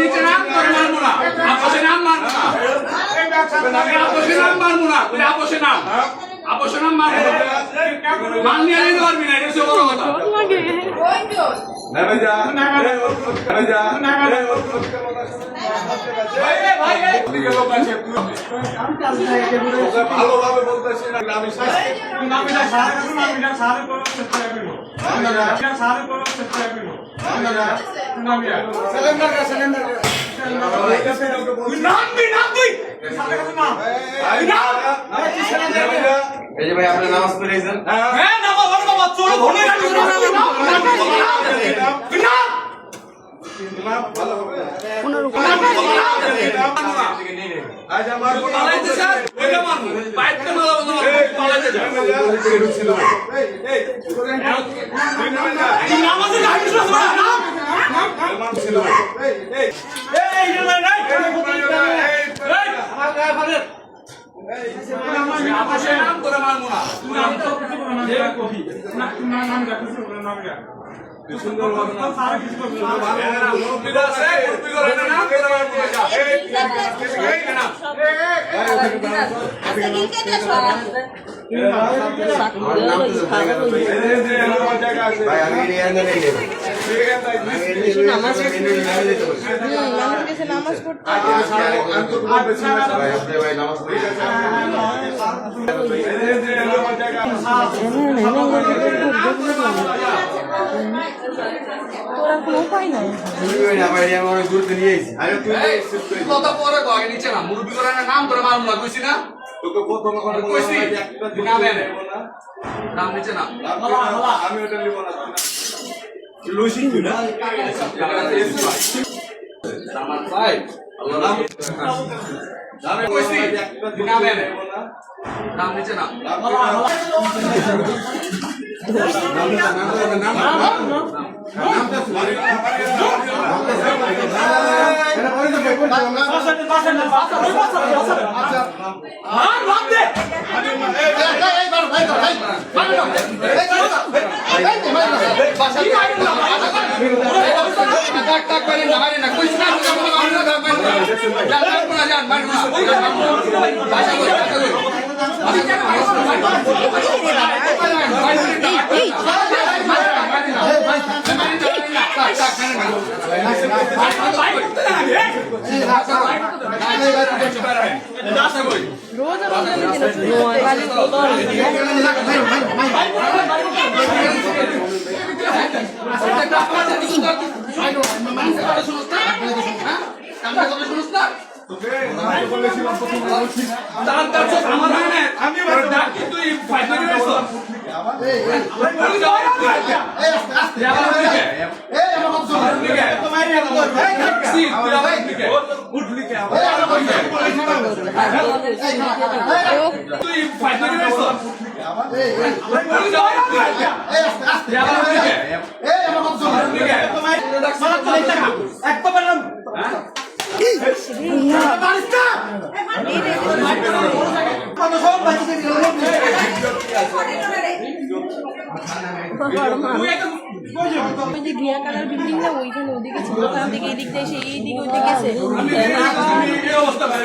নিচে নাম করে মারবো না, আপোষে নাম মারবো না, আপোষে নাম মারবো না, আপোষে নাম মারবো না, মান নিয়ে নিতে পারবি না, এটা হচ্ছে বড় কথা। ভালোভাবে বলতেছি আমি এই যে ভাই আপনি নামাজ পড়েছেন? হ্যাঁ নামাজ পড়ো বাবা, চলো ধরে রাখো না ভালো হবে কোন রকম আজ আমার পালাইতে স্যার ওইটা মারবো পাইতে মারবো না পালাইতে যা এই নামাজে গাইছিস না নাম ছিল এই না নাই আমার গায়ে ফারে আপোষে নাম করে মারবো না, নাম তো কিছু বলো না, কফি না নাম রাখছিস নাম রাখ সুন্দর ভাবে না সারা কিছু করবে না, ভালো মুরব্বিরা আছে মুরব্বি করে না নাম করে মারবো না, এই না আচ্ছা লিখে দে সব ভাই আমি নিয়ে নেই নেই নামাজ পড়তে ভাই আপনি ভাই নামাজ পড়েছেন? তোরা কোনো উপায় নাই আমার ঘুরতে নিয়ে এসেছি। কথা পরে কয় নিচে না মুরব্বি করে না নাম করে মারবো না, কইছি না তোকে প্রথম কইছি নামে নাম নিচে না আমি ওটা নিব না লুসি কি না আমার ভাই আল্লাহ নাম জানে কইছি নামে নাম নিচে না ঘিয়া কালার বিল্ডিং না ওইখানে ওদিকে ছিল, ওখান থেকে এদিক দিয়ে এসে এই দিকে ওইদিকে গেছে এই অবস্থা ভাই